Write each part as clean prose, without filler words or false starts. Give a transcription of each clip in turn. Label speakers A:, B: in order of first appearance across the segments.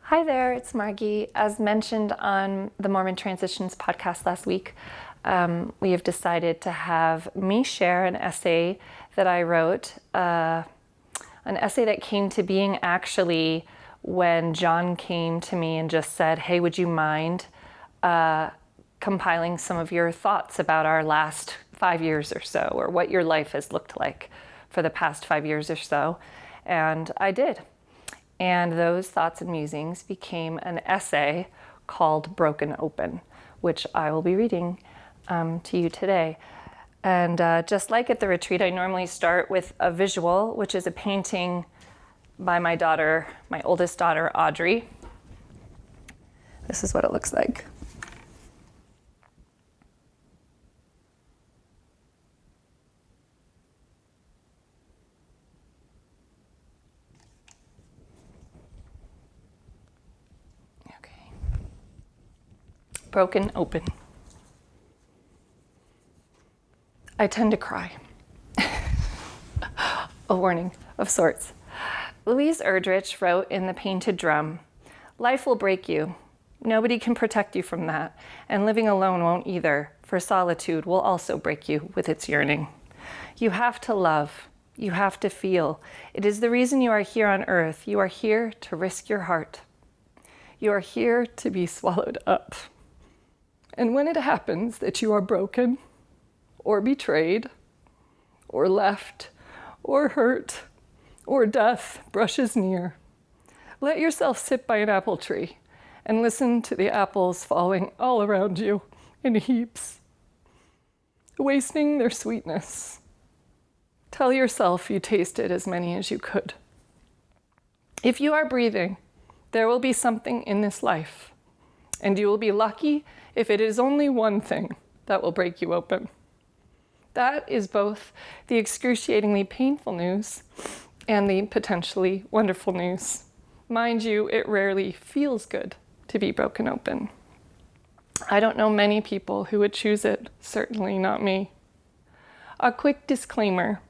A: Hi there, it's Margi. As mentioned on the Mormon Transitions podcast last week, we have decided to have me share an essay that I wrote, an essay that came to being actually when John came to me and just said, hey, would you mind compiling some of your thoughts about our last 5 years or so, or what your life has looked like for the past 5 years or so? And I did. And those thoughts and musings became an essay called Broken Open, which I will be reading to you today. And just like at the retreat, I normally start with a visual, which is a painting by my daughter, my oldest daughter, Audrey. This is what it looks like. Broken open. I tend to cry. A warning of sorts. Louise Erdrich wrote in The Painted Drum, "Life will break you. Nobody can protect you from that, and living alone won't either, for solitude will also break you with its yearning. You have to love. You have to feel. It is the reason you are here on earth. You are here to risk your heart. You are here to be swallowed up. And when it happens that you are broken, or betrayed, or left, or hurt, or death brushes near, let yourself sit by an apple tree and listen to the apples falling all around you in heaps, wasting their sweetness. Tell yourself you tasted as many as you could. If you are breathing, there will be something in this life, and you will be lucky if it is only one thing that will break you open. That is both the excruciatingly painful news and the potentially wonderful news. Mind you, it rarely feels good to be broken open. I don't know many people who would choose it, certainly not me. A quick disclaimer.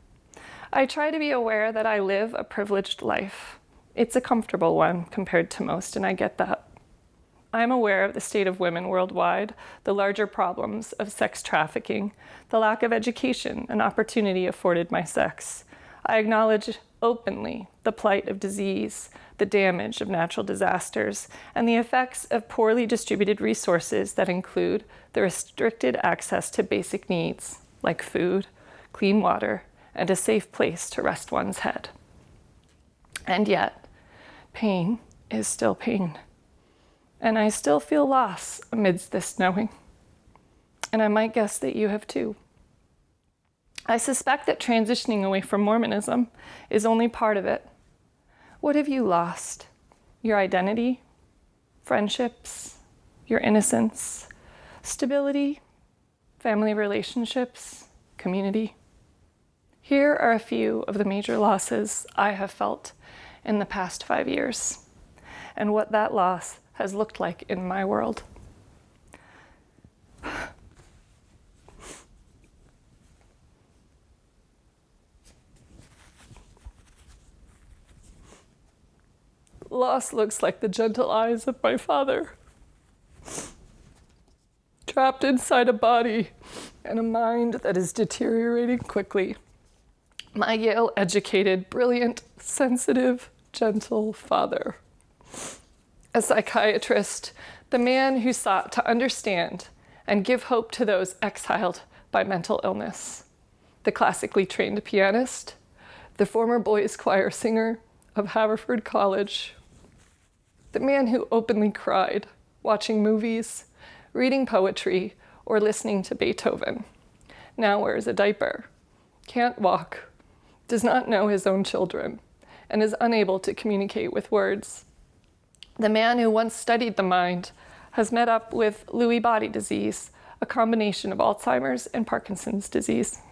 A: I try to be aware that I live a privileged life. It's a comfortable one compared to most, and I get that. I am aware of the state of women worldwide, the larger problems of sex trafficking, the lack of education and opportunity afforded my sex. I acknowledge openly the plight of disease, the damage of natural disasters, and the effects of poorly distributed resources that include the restricted access to basic needs like food, clean water, and a safe place to rest one's head. And yet, pain is still pain. And I still feel loss amidst this knowing. And I might guess that you have too. I suspect that transitioning away from Mormonism is only part of it. What have you lost? Your identity? Friendships? Your innocence? Stability? Family relationships? Community? Here are a few of the major losses I have felt in the past 5 years, and what that loss has looked like in my world. Loss looks like the gentle eyes of my father, trapped inside a body and a mind that is deteriorating quickly. My Yale-educated, brilliant, sensitive, gentle father. A psychiatrist, the man who sought to understand and give hope to those exiled by mental illness. The classically trained pianist, the former boys' choir singer of Haverford College. The man who openly cried, watching movies, reading poetry, or listening to Beethoven. Now wears a diaper, can't walk, does not know his own children, and is unable to communicate with words. The man who once studied the mind has met up with Lewy body disease, a combination of Alzheimer's and Parkinson's disease.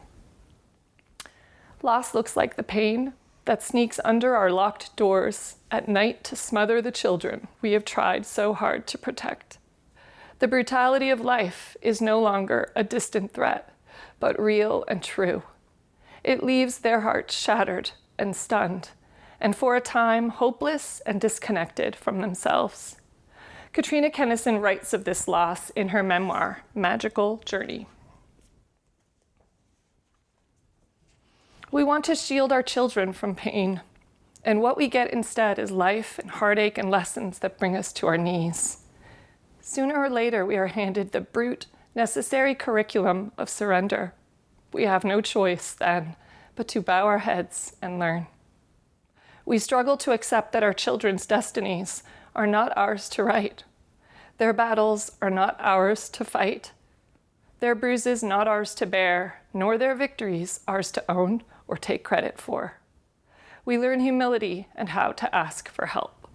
A: Loss looks like the pain that sneaks under our locked doors at night to smother the children we have tried so hard to protect. The brutality of life is no longer a distant threat, but real and true. It leaves their hearts shattered and stunned, and for a time hopeless and disconnected from themselves. Katrina Kennison writes of this loss in her memoir, Magical Journey. We want to shield our children from pain, and what we get instead is life and heartache and lessons that bring us to our knees. Sooner or later, we are handed the brute, necessary curriculum of surrender. We have no choice then but to bow our heads and learn. We struggle to accept that our children's destinies are not ours to write. Their battles are not ours to fight. Their bruises not ours to bear, nor their victories ours to own or take credit for. We learn humility and how to ask for help.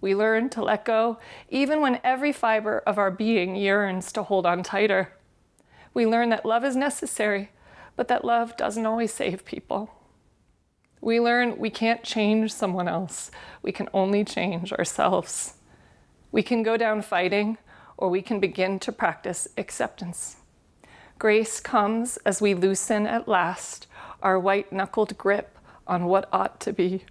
A: We learn to let go even when every fiber of our being yearns to hold on tighter. We learn that love is necessary, but that love doesn't always save people. We learn we can't change someone else. We can only change ourselves. We can go down fighting, or we can begin to practice acceptance. Grace comes as we loosen at last our white-knuckled grip on what ought to be.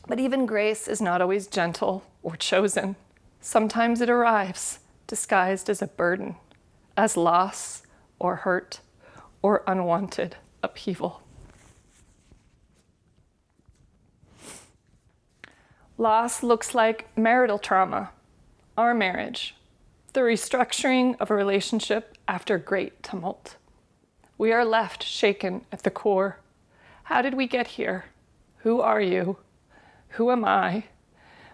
A: But even grace is not always gentle or chosen. Sometimes it arrives disguised as a burden, as loss or hurt or unwanted upheaval. Loss looks like marital trauma, our marriage, the restructuring of a relationship after great tumult. We are left shaken at the core. How did we get here? Who are you? Who am I?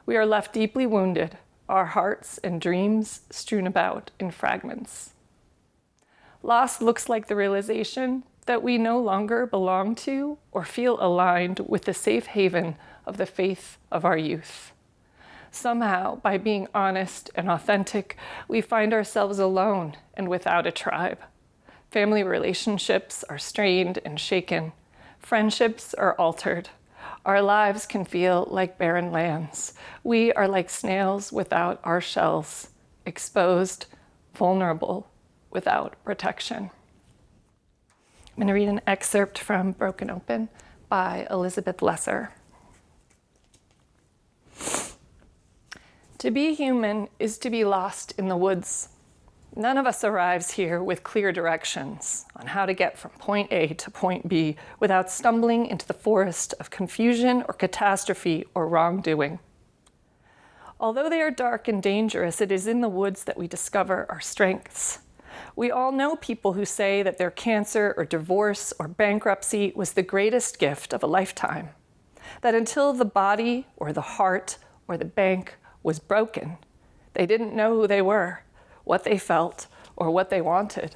A: We are left deeply wounded, our hearts and dreams strewn about in fragments. Loss looks like the realization that we no longer belong to or feel aligned with the safe haven of the faith of our youth. Somehow, by being honest and authentic, we find ourselves alone and without a tribe. Family relationships are strained and shaken. Friendships are altered. Our lives can feel like barren lands. We are like snails without our shells, exposed, vulnerable, without protection. I'm going to read an excerpt from Broken Open by Elizabeth Lesser. To be human is to be lost in the woods. None of us arrives here with clear directions on how to get from point A to point B without stumbling into the forest of confusion or catastrophe or wrongdoing. Although they are dark and dangerous, it is in the woods that we discover our strengths. We all know people who say that their cancer or divorce or bankruptcy was the greatest gift of a lifetime. That until the body or the heart or the bank was broken, they didn't know who they were, what they felt, or what they wanted.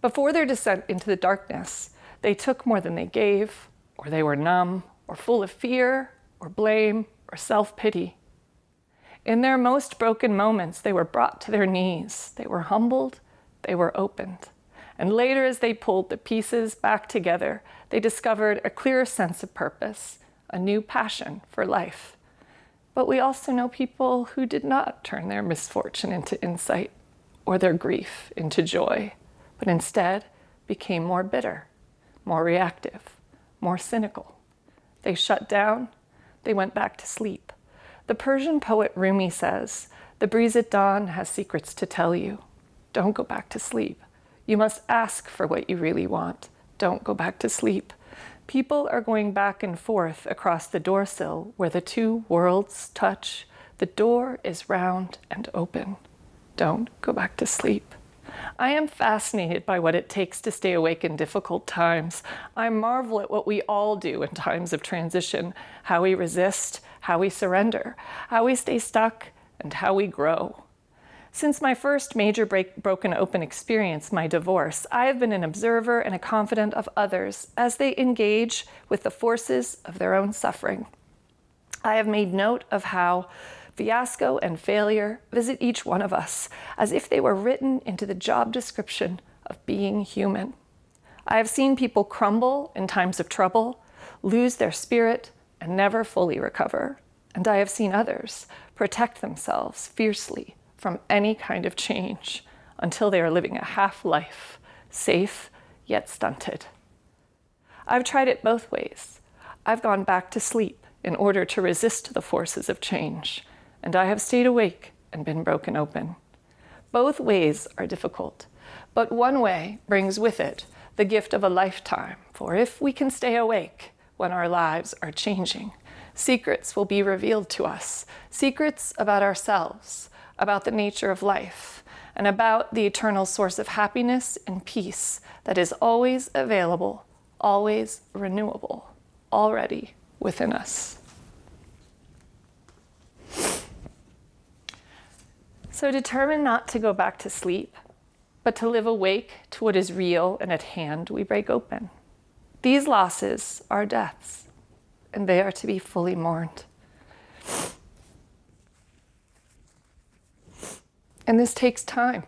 A: Before their descent into the darkness, they took more than they gave, or they were numb, or full of fear, or blame, or self-pity. In their most broken moments, they were brought to their knees. They were humbled, they were opened. And later, as they pulled the pieces back together, they discovered a clearer sense of purpose, a new passion for life. But we also know people who did not turn their misfortune into insight or their grief into joy, but instead became more bitter, more reactive, more cynical. They shut down, they went back to sleep. The Persian poet Rumi says, "The breeze at dawn has secrets to tell you. Don't go back to sleep. You must ask for what you really want. Don't go back to sleep." People are going back and forth across the doorsill where the two worlds touch. The door is round and open. Don't go back to sleep. I am fascinated by what it takes to stay awake in difficult times. I marvel at what we all do in times of transition, how we resist, how we surrender, how we stay stuck, and how we grow. Since my first major broken open experience, my divorce, I have been an observer and a confidant of others as they engage with the forces of their own suffering. I have made note of how fiasco and failure visit each one of us as if they were written into the job description of being human. I have seen people crumble in times of trouble, lose their spirit, and never fully recover. And I have seen others protect themselves fiercely from any kind of change until they are living a half-life, safe yet stunted. I've tried it both ways. I've gone back to sleep in order to resist the forces of change, and I have stayed awake and been broken open. Both ways are difficult, but one way brings with it the gift of a lifetime, for if we can stay awake when our lives are changing, secrets will be revealed to us, secrets about ourselves, about the nature of life, and about the eternal source of happiness and peace that is always available, always renewable, already within us. So determined not to go back to sleep, but to live awake to what is real and at hand, we break open. These losses are deaths, and they are to be fully mourned. And this takes time.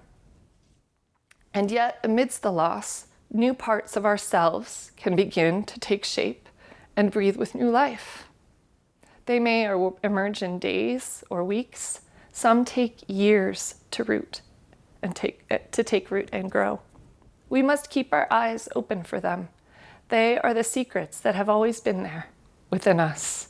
A: And yet, amidst the loss, new parts of ourselves can begin to take shape and breathe with new life. They may emerge in days or weeks. Some take years to take root and grow. We must keep our eyes open for them. They are the secrets that have always been there within us.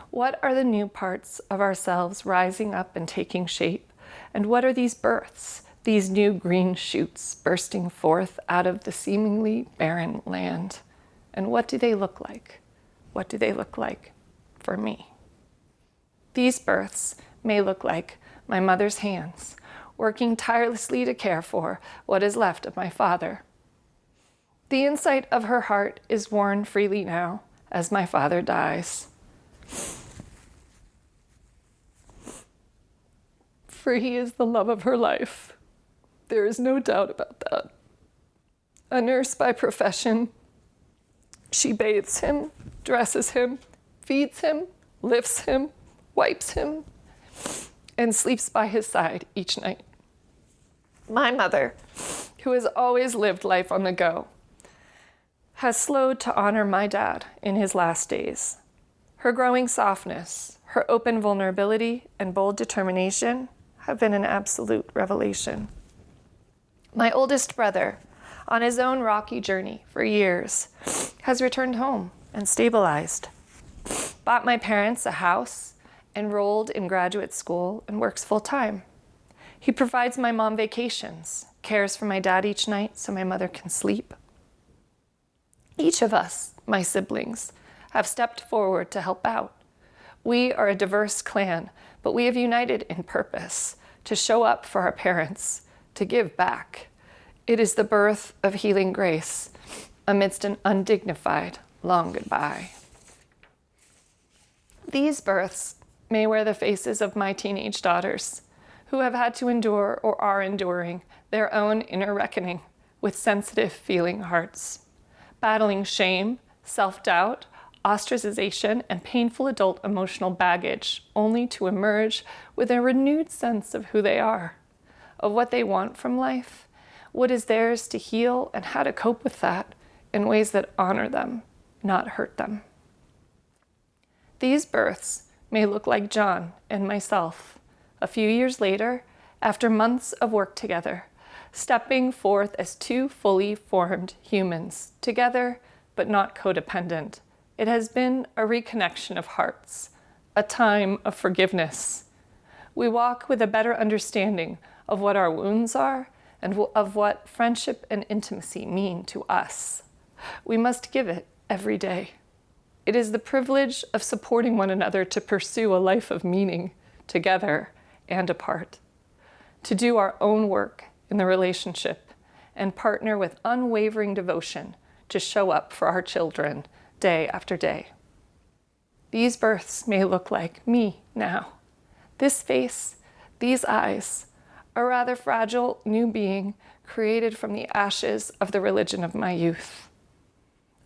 A: What are the new parts of ourselves rising up and taking shape? And what are these births, these new green shoots bursting forth out of the seemingly barren land? And what do they look like? What do they look like for me? These births may look like my mother's hands, working tirelessly to care for what is left of my father. The insight of her heart is worn freely now as my father dies. For he is the love of her life. There is no doubt about that. A nurse by profession, she bathes him, dresses him, feeds him, lifts him, wipes him, and sleeps by his side each night. My mother, who has always lived life on the go, has slowed to honor my dad in his last days. Her growing softness, her open vulnerability, and bold determination have been an absolute revelation. My oldest brother, on his own rocky journey for years, has returned home and stabilized, bought my parents a house, enrolled in graduate school, and works full-time. He provides my mom vacations, cares for my dad each night so my mother can sleep. Each of us, my siblings, have stepped forward to help out. We are a diverse clan, but we have united in purpose to show up for our parents, to give back. It is the birth of healing grace amidst an undignified long goodbye. These births may wear the faces of my teenage daughters, who have had to endure or are enduring their own inner reckoning with sensitive feeling hearts, battling shame, self-doubt, ostracization, and painful adult emotional baggage, only to emerge with a renewed sense of who they are, of what they want from life, what is theirs to heal, and how to cope with that in ways that honor them, not hurt them. These births may look like John and myself, a few years later, after months of work together, stepping forth as two fully formed humans, together but not codependent. It has been a reconnection of hearts, a time of forgiveness. We walk with a better understanding of what our wounds are and of what friendship and intimacy mean to us. We must give it every day. It is the privilege of supporting one another to pursue a life of meaning, together and apart, to do our own work in the relationship and partner with unwavering devotion to show up for our children day after day. These births may look like me now. This face, these eyes, a rather fragile new being created from the ashes of the religion of my youth.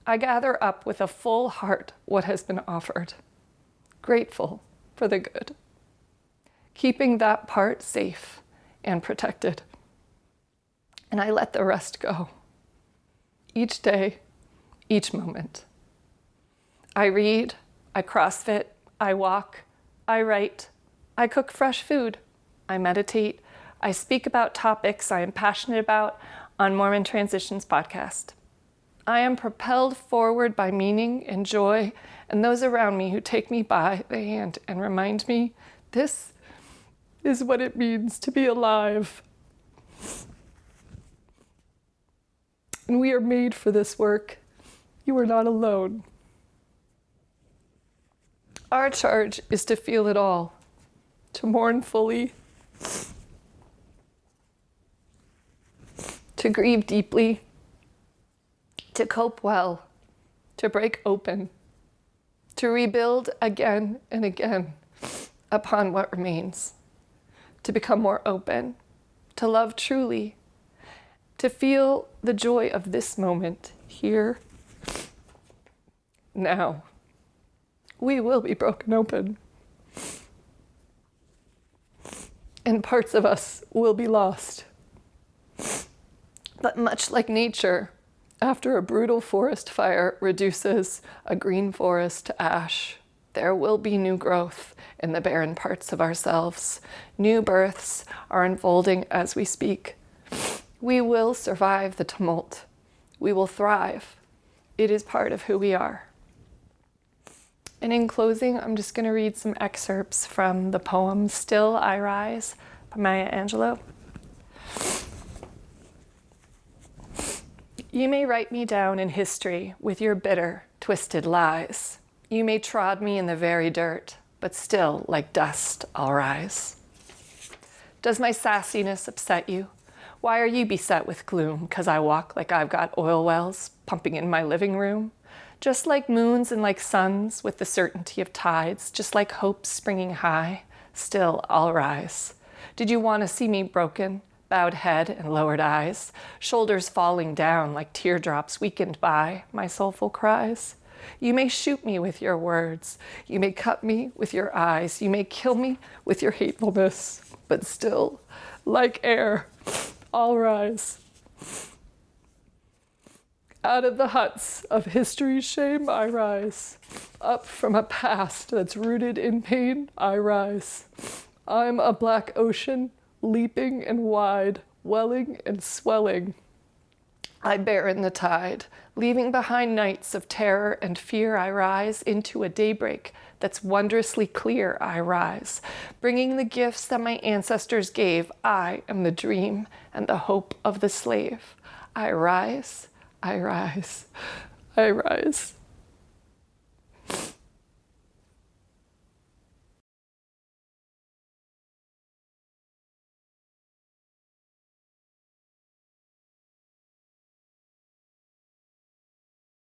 A: I gather up with a full heart what has been offered, grateful for the good, keeping that part safe and protected. And I let the rest go, each day, each moment. I read, I CrossFit, I walk, I write, I cook fresh food, I meditate, I speak about topics I am passionate about on Mormon Transitions podcast. I am propelled forward by meaning and joy, and those around me who take me by the hand and remind me, this is what it means to be alive. And we are made for this work. You are not alone. Our charge is to feel it all, to mourn fully, to grieve deeply, to cope well, to break open, to rebuild again and again upon what remains, to become more open, to love truly, to feel the joy of this moment here, now. We will be broken open, and parts of us will be lost. But much like nature, after a brutal forest fire reduces a green forest to ash, there will be new growth in the barren parts of ourselves. New births are unfolding as we speak. We will survive the tumult. We will thrive. It is part of who we are. And in closing, I'm just going to read some excerpts from the poem Still I Rise by Maya Angelou. You may write me down in history with your bitter, twisted lies. You may trod me in the very dirt, but still, like dust, I'll rise. Does my sassiness upset you? Why are you beset with gloom? 'Cause I walk like I've got oil wells pumping in my living room? Just like moons and like suns with the certainty of tides, just like hopes springing high, still I'll rise. Did you want to see me broken, bowed head and lowered eyes, shoulders falling down like teardrops weakened by my soulful cries? You may shoot me with your words, you may cut me with your eyes, you may kill me with your hatefulness, but still, like air, I'll rise. Out of the huts of history's shame, I rise. Up from a past that's rooted in pain, I rise. I'm a black ocean, leaping and wide, welling and swelling. I bear in the tide, leaving behind nights of terror and fear. I rise into a daybreak that's wondrously clear. I rise, bringing the gifts that my ancestors gave. I am the dream and the hope of the slave. I rise. I rise, I rise.